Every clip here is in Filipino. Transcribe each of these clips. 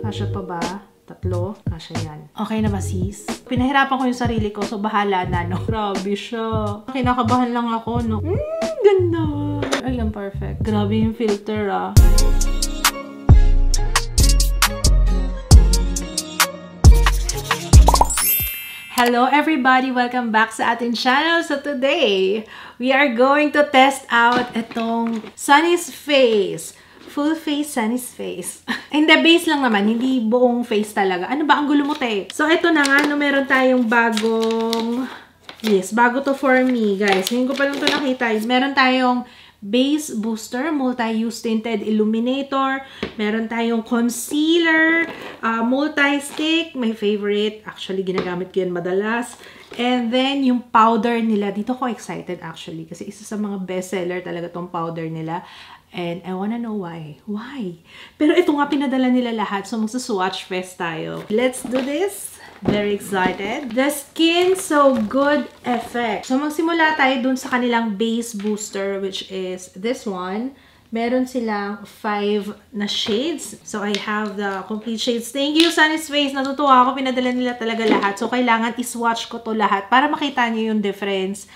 Kasya pa ba? 3. Kasya yan. Okay na ba, sis? Pinahirapan ko yung sarili ko, so bahala na, no? Grabe siya. Kinakabahan lang ako, no? Ganda! Ay, ang perfect. Grabe yung filter, ah. Hello everybody! Welcome back sa ating channel. So today, we are going to test out itong Sunny's Face. Full face, Sunny's Face. Hindi, base lang naman. Hindi buong face talaga. Ano ba? Ang gulo mo, te. So, ito na nga. No, meron tayong bagong... Yes, bago to for me, guys. Ngayon ko pa lang to nakita. Meron tayong base booster, multi-use tinted illuminator. Meron tayong concealer, multi-stick. My favorite. Actually, ginagamit ko yan madalas. And then, yung powder nila. Dito ko excited actually. Kasi isa sa mga bestseller talaga tong powder nila. And I wanna know why. Why? Pero ito nga pinadala nila lahat. So, magsa-swatch fest tayo. Let's do this. Very excited. The Skin So Good Effect. So, magsimula tayo dun sa kanilang base booster, which is this one. Meron silang 5 na shades. So, I have the complete shades. Thank you, Sunny's Face. Natutuwa ako. Pinadala nila talaga lahat. So, kailangan iswatch ko to lahat para makita niyo yung difference.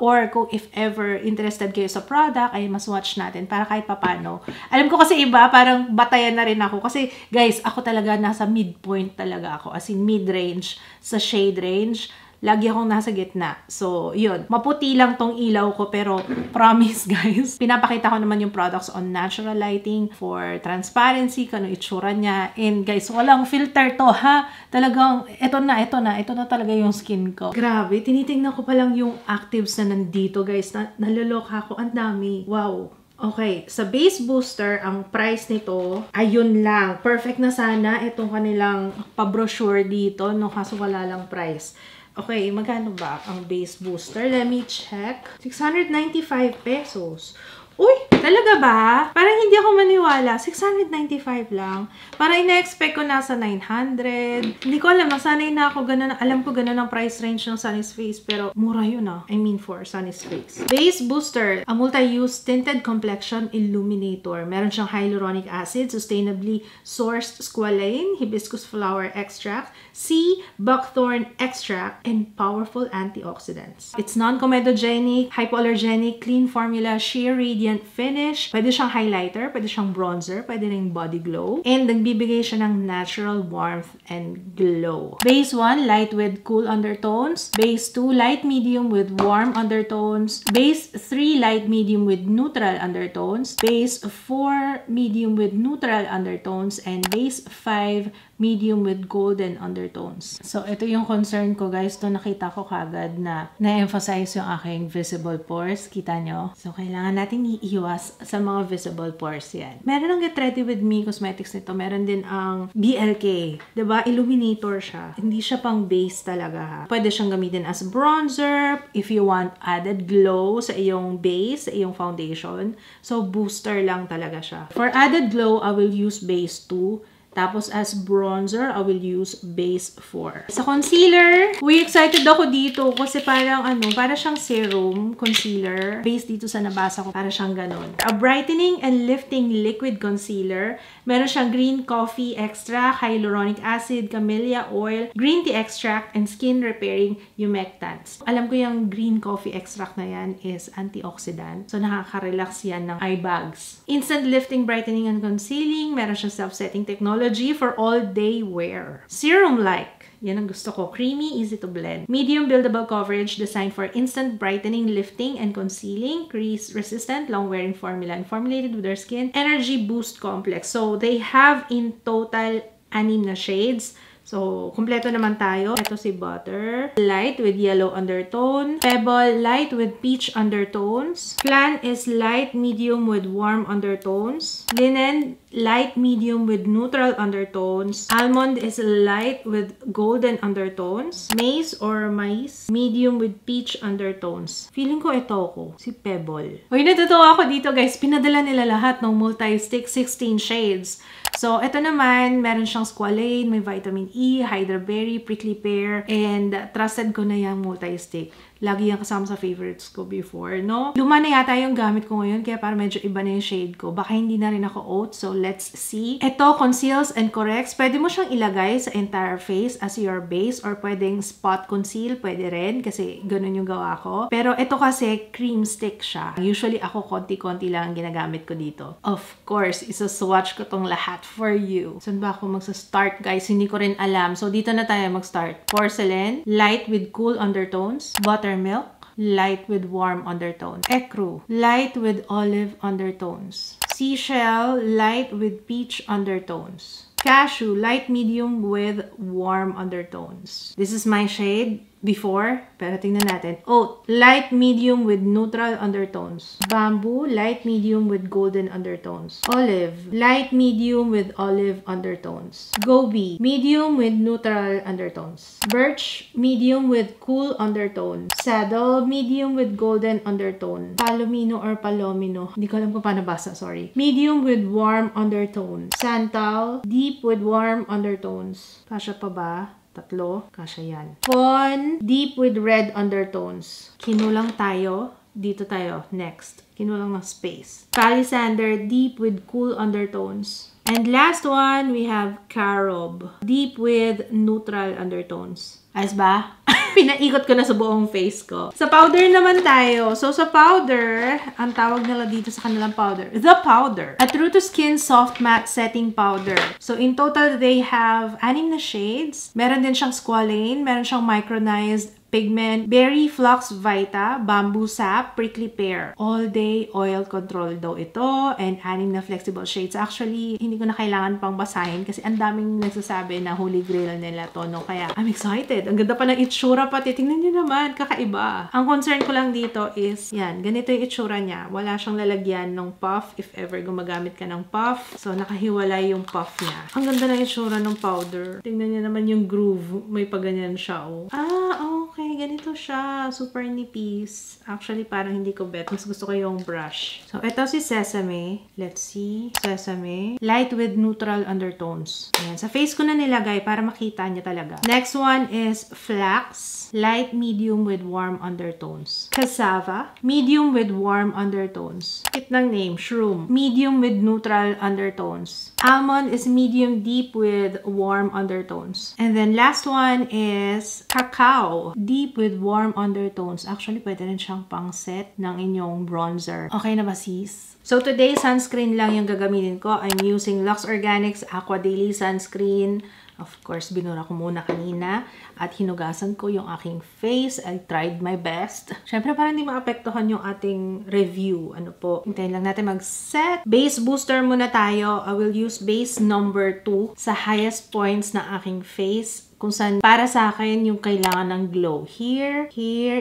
Or kung if ever interested kayo sa product, ay maswatch natin para kahit papano. Alam ko kasi iba, parang batayan na rin ako. Kasi, guys, ako talaga nasa midpoint talaga ako. As in, mid-range sa shade range. Lagi akong nasa gitna. So, yun. Maputi lang tong ilaw ko, pero promise, guys. Pinapakita ko naman yung products on natural lighting for transparency, kano itsura niya. And guys, walang filter to, ha? Talagang, ito na talaga yung skin ko. Grabe, tinitingnan ko pa lang yung actives na nandito, guys. Naloloka ako. Ang dami. Wow. Okay, sa base booster, ang price nito, ayun lang. Perfect na sana itong kanilang pa-brochure dito, no? Kaso wala lang price. Okay, magkano ba ang base booster? Let me check. 695 pesos. Uy, talaga ba? Parang hindi ako maniwala. 695 lang. Parang ina-expect ko nasa 900. Hindi ko alam. Nasanay na ako ganun. Alam ko ganun ang price range ng Sunny's Face. Pero mura yun ah. I mean for Sunny's Face. Base Booster. A multi-use tinted complexion illuminator. Meron siyang hyaluronic acid, sustainably sourced squalane, hibiscus flower extract, sea buckthorn extract, and powerful antioxidants. It's non-comedogenic, hypoallergenic, clean formula, sheer radiant finish. Pwede siyang highlighter, pwede siyang bronzer, pwede ring body glow. And nagbibigay siya ng natural warmth and glow. Base 1, light with cool undertones. Base 2, light medium with warm undertones. Base 3, light medium with neutral undertones. Base 4, medium with neutral undertones. And base 5, medium with golden undertones. So, ito yung concern ko, guys. Ito nakita ko kagad na na-emphasize yung aking visible pores. Kita nyo? So, kailangan natin iiwas sa mga visible pores yan. Meron ang Get Ready With Me cosmetics nito. Meron din ang BLK. Diba? Illuminator siya. Hindi siya pang base talaga, ha. Pwede siyang gamitin as bronzer if you want added glow sa iyong base, sa iyong foundation. So, booster lang talaga siya. For added glow, I will use base 2. Tapos, as bronzer, I will use base 4. Sa concealer, excited ako dito kasi parang para siyang serum concealer. Base dito sa nabasa ko, para siyang ganon. A brightening and lifting liquid concealer. Meron siyang green coffee extract, hyaluronic acid, camellia oil, green tea extract, and skin repairing humectants. Alam ko yung green coffee extract na yan is antioxidant. So, nakaka-relax yan ng eye bags. Instant lifting, brightening, and concealing. Meron siyang self-setting technology for all-day wear. Serum-like. Yan ang gusto ko. Creamy, easy to blend. Medium buildable coverage designed for instant brightening, lifting, and concealing. Crease-resistant, long-wearing formula and formulated with their skin. Energy Boost Complex. So, they have in total 6 na shades. So, kumpleto naman tayo. Ito si Butter. Light with yellow undertone. Pebble, light with peach undertones. Flan is light, medium with warm undertones. Linen, light, medium with neutral undertones. Almond is light with golden undertones. Maize or mais, medium with peach undertones. Feeling ko ito ko, si Pebble. Uy, natutuwa ako dito, guys. Pinadala nila lahat ng multi-stick, 16 shades. So, ito naman, meron siyang squalane, may vitamin E, hydraberry, prickly pear, and trusted ko na yung multi-stick. Lagi yan kasama sa favorites ko before, no? Luma na yata yung gamit ko ngayon, kaya para medyo iba na yung shade ko. Baka hindi na rin ako oat, so let's see. Ito, conceals and corrects. Pwede mo siyang ilagay sa entire face as your base or pwedeng spot conceal, pwede rin kasi ganun yung gawa ko. Pero ito kasi cream stick siya. Usually ako konti-konti lang ang ginagamit ko dito. Of course, isa-swatch ko tong lahat for you. Saan ba ako magsa-start, guys? Hindi ko rin alam. So dito na tayo mag-start. Porcelain, light with cool undertones. Buttermilk, light with warm undertones. Ecru, light with olive undertones. Seashell, light with peach undertones. Cashew, light medium with warm undertones. This is my shade before, pero tingnan natin. Oat, light medium with neutral undertones. Bamboo, light medium with golden undertones. Olive, light medium with olive undertones. Gobi, medium with neutral undertones. Birch, medium with cool undertones. Saddle, medium with golden undertone. Palomino or palomino, hindi ko alam kung paano basa, sorry. Medium with warm undertones. Santal, deep with warm undertones. Kasya pa ba? Tatlo. Kasya yan. Fawn, deep with red undertones. Kinulang tayo. Dito tayo. Next. Kinulang ng space. Palisander, deep with cool undertones. And last one, we have Carob, deep with neutral undertones. Ayos ba? Pinaikot ko na sa buong face ko. Sa powder naman tayo. So, sa powder, ang tawag nila dito sa kanilang powder, The Powder. A True to Skin Soft Matte Setting Powder. So, in total, they have 6 na shades. Meron din siyang squalane. Meron siyang micronized pigment, berry flux vita, bamboo sap, prickly pear. All day oil control daw ito and 6 na flexible shades. Actually, hindi ko na kailangan pang basahin kasi ang daming nagsasabi na holy grail nila to, no? Kaya I'm excited. Ang ganda pa ng itsura pati. Tingnan nyo naman, kakaiba. Ang concern ko lang dito is, yan, ganito yung itsura niya. Wala siyang lalagyan ng puff if ever gumagamit ka ng puff. So, nakahiwalay yung puff niya. Ang ganda ng itsura ng powder. Tingnan nyo naman yung groove. May paganyan siya, oh. Okay, ganito siya. Super nipis. Actually, parang hindi ko bet. Mas gusto ko yung brush. So, ito si Sesame. Let's see. Sesame. Light with neutral undertones. Ayan. Sa face ko na nilagay para makita niya talaga. Next one is Flax. Light medium with warm undertones. Cassava. Medium with warm undertones. Kit ng name. Shroom. Medium with neutral undertones. Almond is medium deep with warm undertones. And then last one is Cacao. Deep with warm undertones. Actually, pwede rin siyang pang set ng inyong bronzer. Okay na ba, sis? So, today, sunscreen lang yung gagamitin ko. I'm using Lux Organics Aqua Daily Sunscreen. Of course, binura ko muna kanina at hinugasan ko yung aking face. I tried my best. Syempre, para hindi maapektuhan yung ating review. Ano po, hintayin lang natin mag-set. Base booster muna tayo. I will use base number 2 sa highest points ng aking face. Kung saan para sa akin yung kailangan ng glow. Here,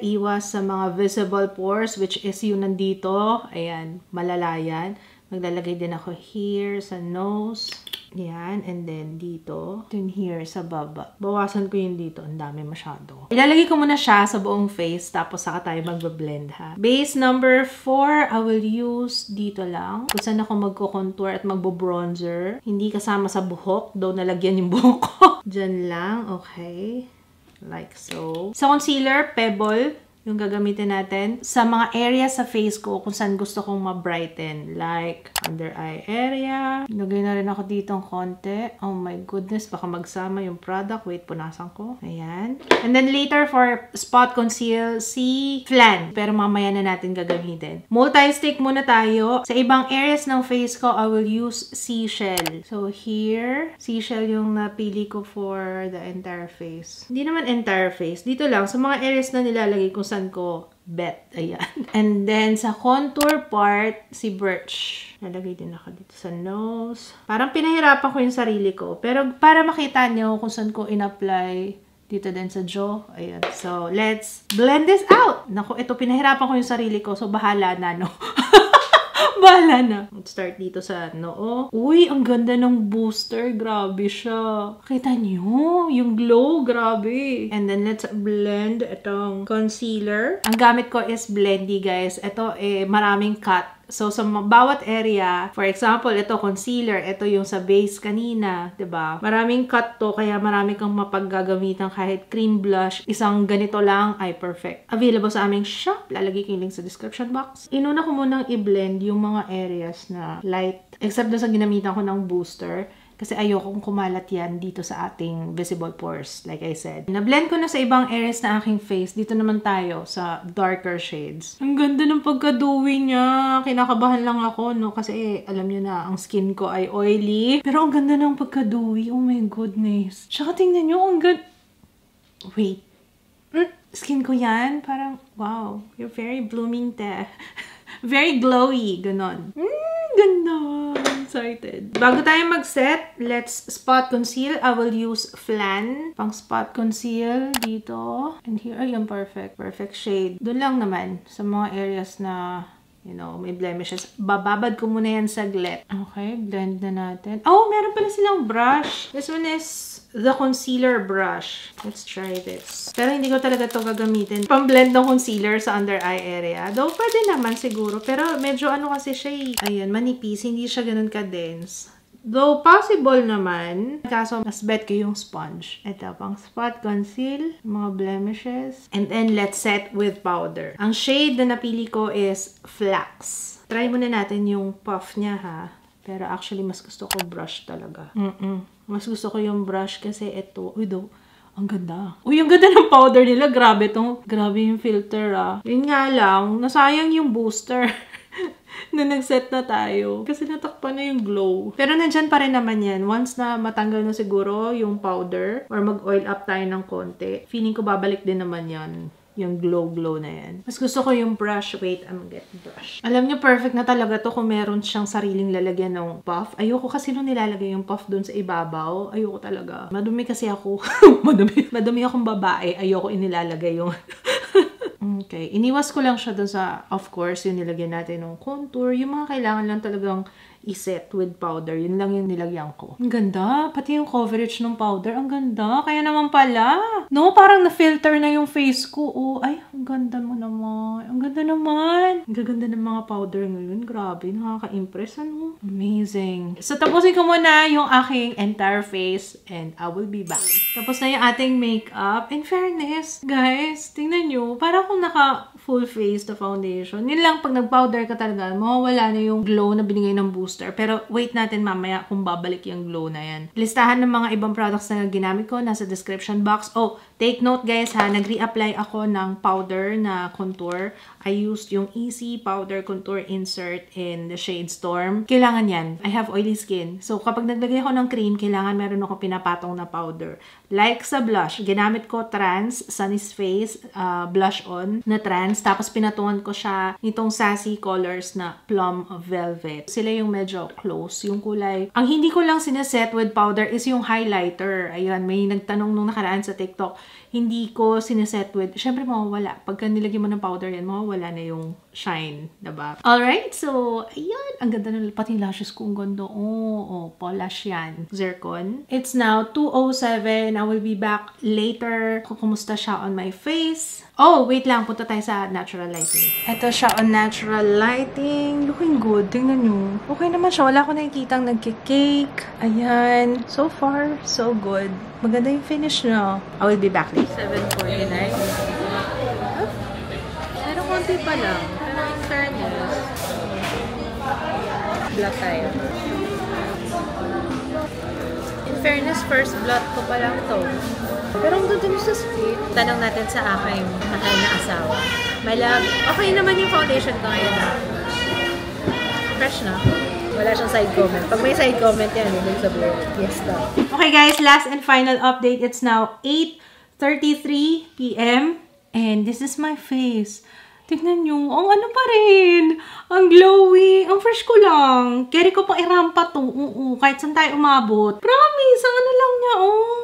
iwas sa mga visible pores, which is yung nandito. Ayan, malala yan. Maglalagay din ako here sa nose. Yan. And then dito. Then here sa baba. Bawasan ko yung dito. Ang dami masyado. Ilalagay ko muna siya sa buong face. Tapos saka tayo magbe-blend, ha. Base number 4, I will use dito lang. Kung saan ako magko-contour at magbo-bronzer. Hindi kasama sa buhok. Though nalagyan yung buhok ko. Diyan lang. Okay. Like so. Sa concealer, Pebble. Yung gagamitin natin sa mga area sa face ko kung saan gusto kong ma-brighten. Like, under eye area. Lagay na rin ako dito ng konti. Oh my goodness, baka magsama yung product. Wait, punasan ko. Ayan. And then later for spot conceal, si Flan. Pero mamaya na natin gagamitin. Multi-stick muna tayo. Sa ibang areas ng face ko, I will use Seashell. So here, Seashell yung napili ko for the entire face. Hindi naman entire face. Dito lang, sa mga areas na nilalagay ko saan ko bet. Ayan. And then, sa contour part, si Birch. Nalagay din ako dito sa nose. Parang pinahirapan ko yung sarili ko. Pero para makita nyo kung saan ko in-apply dito din sa jaw. Ayan. So, let's blend this out. Naku, ito pinahirapan ko yung sarili ko. So, bahala na, no? Bahala na. Let's start dito sa noo. Uy, ang ganda ng booster. Grabe siya. Kita niyo? Yung glow. Grabe. And then, let's blend itong concealer. Ang gamit ko is Blendy, guys. Ito, maraming cut. So, sa bawat area, for example, ito concealer, ito yung sa base kanina, 'di ba? Maraming cut to, kaya marami kang mapaggagamitan kahit cream blush. Isang ganito lang ay perfect. Available sa aming shop. Lalagay ko yung link sa description box. Inuna ko munang i-blend yung mga areas na light, except doon sa ginamitan ko ng booster. Kasi ayokong kumalat yan dito sa ating visible pores, like I said. Na-blend ko na sa ibang areas na aking face. Dito naman tayo sa darker shades. Ang ganda ng pagka-dewy niya. Kinakabahan lang ako, no? Kasi alam niyo na, ang skin ko ay oily. Pero ang ganda ng pagka-dewy. Oh my goodness. Tsaka tingnan niyo, ang ganda. Wait. Skin ko yan? Parang, wow. You're very blooming, te. Very glowy. Ganon. Ganda. Excited. Bago tayo mag-set, let's spot conceal. I will use Flan pang spot conceal dito. And here, ayun, perfect. Perfect shade. Doon lang naman sa mga areas na, you know, may blemishes. Bababad ko muna yan saglit. Okay, blend na natin. Oh, meron pala silang brush. This one is the concealer brush. Let's try this. Pero hindi ko talaga to gagamitin. Pang-blend ng concealer sa under eye area. Though, pwede naman siguro. Pero medyo ano kasi siya eh. Ayun, manipis. Hindi siya ganun ka-dense. Though, possible naman. Kaso, mas bet ko yung sponge. Ito, pang spot conceal. Mga blemishes. And then, let's set with powder. Ang shade na napili ko is Flax. Try muna natin yung puff niya, ha? Pero actually, mas gusto ko brush talaga. Mas gusto ko yung brush kasi ito. Uy, do. Ang ganda. Uy, ang ganda ng powder nila. Grabe to. Grabe yung filter, ah. Yun nga lang, nasayang yung booster. Na nag-set na tayo. Kasi natakpan na yung glow. Pero nandyan pa rin naman yan. Once na matanggal na siguro yung powder or mag-oil up tayo ng konti, feeling ko babalik din naman yan. Yung glow na yan. Mas gusto ko yung brush. Wait, I'm getting brush. Alam niyo, perfect na talaga to kung meron siyang sariling lalagyan ng puff. Ayoko kasi nung nilalagay yung puff dun sa ibabaw. Ayoko talaga. Madumi kasi ako. Madumi akong babae. Ayoko inilalagay yung... Okay. Iniwas ko lang siya dun sa, of course, yung nilagyan natin ng contour. Yung mga kailangan lang talagang iset with powder. Yun lang yung nilagyan ko. Ang ganda. Pati yung coverage ng powder. Ang ganda. Kaya naman pala. No, parang na-filter na yung face ko. Oh, ay, ang ganda mo naman. Ang ganda naman. Ang gaganda ng mga powder ngayon. Grabe. Nakaka-impress. Ano? Amazing. So, tapusin ko muna yung aking entire face and I will be back. Tapos na yung ating makeup. In fairness, guys, tingnan nyo. Parang kung naka full face na foundation. Yun lang, pag nag-powder ka talaga, mawawala na yung glow na binigay ng booster. Pero wait natin mamaya kung babalik yung glow na yan. Listahan ng mga ibang products na ginamit ko nasa description box. Oh, take note guys ha, nag-reapply ako ng powder na contour. I used yung Easy Powder Contour Insert in the shade Storm. Kailangan yan. I have oily skin. So kapag naglagay ako ng cream, kailangan meron ako pinapatong na powder. Like sa blush, ginamit ko Trans Sunny's Face blush on na Trans. Tapos pinatungan ko siya nitong Sassy Colors na Plum Velvet. Sila yung medyo close, yung kulay. Ang hindi ko lang sineset with powder is yung highlighter. Ayan, may nagtanong nung nakaraan sa TikTok. Hindi ko sineset with, syempre mawawala. Pagka nilagyan mo ng powder yan, mawawala na yung shine, diba? Alright, so, ayan. Ang ganda ng pati lashes ko. Ang ganda. Oh, polish yan. Zircon. It's now 2:07. I will be back later. Kumusta siya on my face. Oh, wait lang. Punta tayo sa natural lighting. Ito siya on natural lighting. Looking good. Tingnan nyo. Okay naman siya. Wala ko nakikitang nagkikake. Ayan. So far, so good. Maganda yung finish niya. I will be back later. 7:49. Pero konti pa lang. Pero in fairness, blot tayo. In fairness, first blot ko pa lang to. Pero ang ganda sa split. Tanong natin sa aking mahal na asawa. My love, okay naman yung foundation ko ngayon na. Fresh na. Wala siyang side comment. Pag may side comment yan, yung sabihin, yes daw. Okay guys, last and final update. It's now 8:33 p.m. And this is my face. Tignan nyo, ang ano pa rin. Ang glowy. Ang fresh ko lang. Carry ko pang irampa to. Kahit saan tayo umabot. Promise, ang ano lang niya,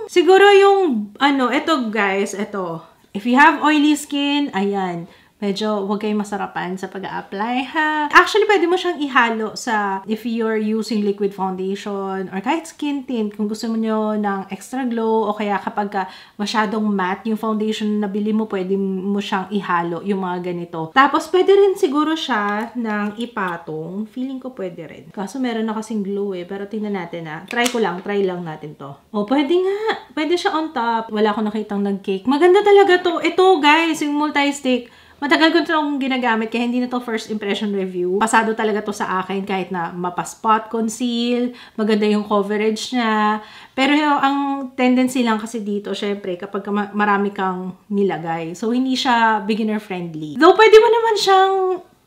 Siguro yung, ito guys, ito. If you have oily skin, ayan. medyo huwag kayong masarapan sa pag-a-apply, ha? Actually, pwede mo siyang ihalo sa if you're using liquid foundation or kahit skin tint, kung gusto mo nyo ng extra glow o kaya kapag masyadong matte yung foundation na nabili mo, pwede mo siyang ihalo yung mga ganito. Tapos, pwede rin siguro siya ng ipatong. Feeling ko pwede rin. Kaso meron na kasing glue eh, pero tingnan natin ha. Try lang natin to. Oh, pwede nga. Pwede siya on top. Wala akong nakitang nag-cake. Maganda talaga to. Ito guys, yung multi-stick. Matagal ko itong ginagamit kaya hindi na to first impression review. Pasado talaga to sa akin kahit na mapaspot conceal, maganda yung coverage niya. Pero ang tendency lang kasi dito, syempre, kapag marami kang nilagay. So, hindi siya beginner friendly. Though, pwede mo naman siyang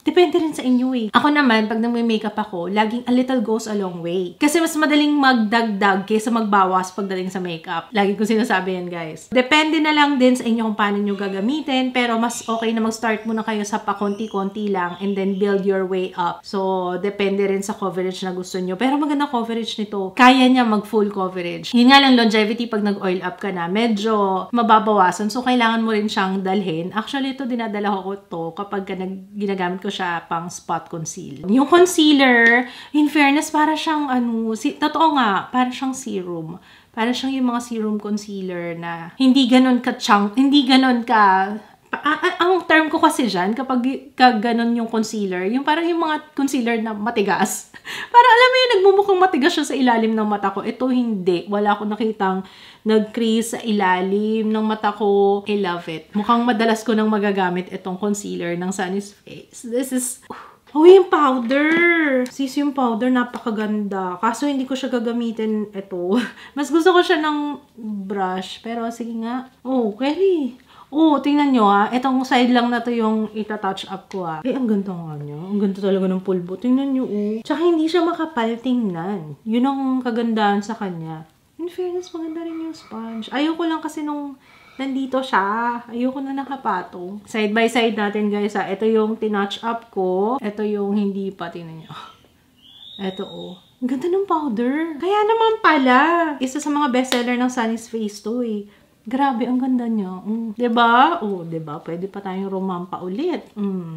depende rin sa inyo eh. Ako naman, pag nagme-makeup ako, laging a little goes a long way. Kasi mas madaling magdagdag kaysa magbawas pagdating sa makeup. Lagi ko sinasabi yan, guys. Depende na lang din sa inyo kung paano nyo gagamitin, pero mas okay na mag-start muna kayo sa pakonti-konti lang and then build your way up. So, depende rin sa coverage na gusto nyo. Pero maganda coverage nito. Kaya niya mag-full coverage. Yun nga lang, longevity pag nag-oil up ka na, medyo mababawasan. So, kailangan mo rin siyang dalhin. Actually, ito dinadala ko to kapag ginagamit ko siya pang spot conceal. Yung concealer, in fairness, para siyang totoo nga, para siyang serum. Para siyang yung mga serum concealer na hindi ganon ang term ko kasi dyan, kapag ganon yung concealer, yung parang yung mga concealer na matigas. Para alam mo yun, nagmumukhang matigas siya sa ilalim ng mata ko. Ito hindi. Wala akong nakitang nag-crease sa ilalim ng mata ko. I love it. Mukhang madalas ko nang magagamit itong concealer ng Sunny's Face. This is... Oh, yung powder! Sis, yung powder, napakaganda. Kaso hindi ko siya gagamitin ito. Mas gusto ko siya ng brush. Pero sige nga. Oh, Kelly. Oh, tingnan nyo ha. Itong side lang na to yung ita-touch up ko ha. Eh, ang ganda nga niya. Ang ganda talaga ng pulbo. Tingnan nyo oh. Tsaka hindi siya makapal tingnan. Yun ang kagandahan sa kanya. In fairness, maganda rin yung sponge. Ayoko lang kasi nung nandito siya. Ayoko na nakapatong. Side by side natin guys ha. Ito yung tinouch up ko. Ito yung hindi pa. Tingnan nyo. Ito oh. Ang ganda ng powder. Kaya naman pala. Isa sa mga bestseller ng Sunny's Face to eh. Grabe, ang ganda niya. Diba? Oh, diba? Pwede pa tayong rumampa ulit.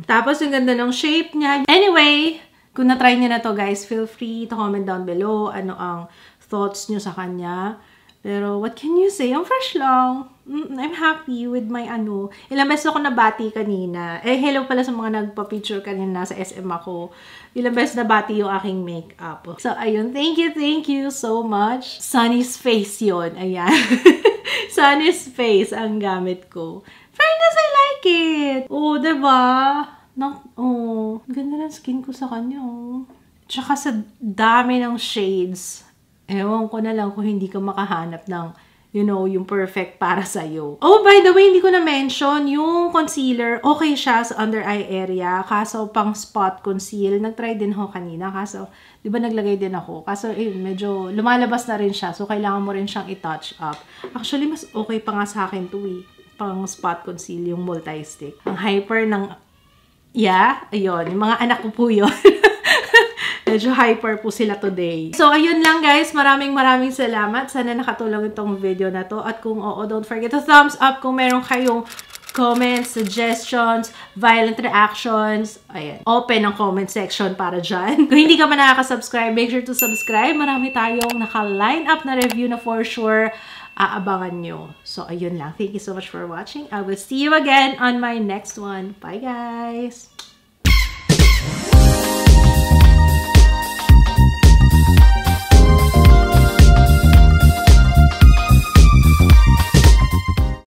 Tapos, yung ganda ng shape niya. Anyway, kung na-try niyo na to, guys, feel free to comment down below ano ang thoughts niyo sa kanya. Pero, what can you say? Ang fresh lang. I'm happy with my Ilang beses ako nabati kanina. Eh, hello pala sa mga nagpa-picture kanina sa SM ako. Ilang beses nabati yung aking makeup. So, ayun. Thank you so much. Sunny's Face yun. Ayan. Sunny's Face ang gamit ko. Fairness, I like it. Oh, diba? Ganda ng skin ko sa kanya. Tsaka sa dami ng shades. Ewan ko na lang kung hindi ka makahanap ng, you know, yung perfect para sa'yo. Oh, by the way, hindi ko na-mention, yung concealer, okay siya sa under eye area. Kaso, pang spot conceal. Nag-try din ako kanina. Kaso, di ba naglagay din ako? Kaso, medyo lumalabas na rin siya. So, kailangan mo rin siyang i-touch up. Actually, mas okay pa nga sa akin to eh. Pang spot conceal, yung multi-stick. Ang hyper ng... Yeah, ayun. Yung mga anak ko po yun. Medyo hyper po sila today. So, ayun lang guys. Maraming salamat. Sana nakatulong itong video na to. At kung oo, don't forget to thumbs up kung meron kayong comments, suggestions, violent reactions. Ayan. Open ang comment section para dyan. Kung hindi ka man nakaka-subscribe, make sure to subscribe. Marami tayong naka-line up na review na for sure aabangan nyo. So, ayun lang. Thank you so much for watching. I will see you again on my next one. Bye, guys!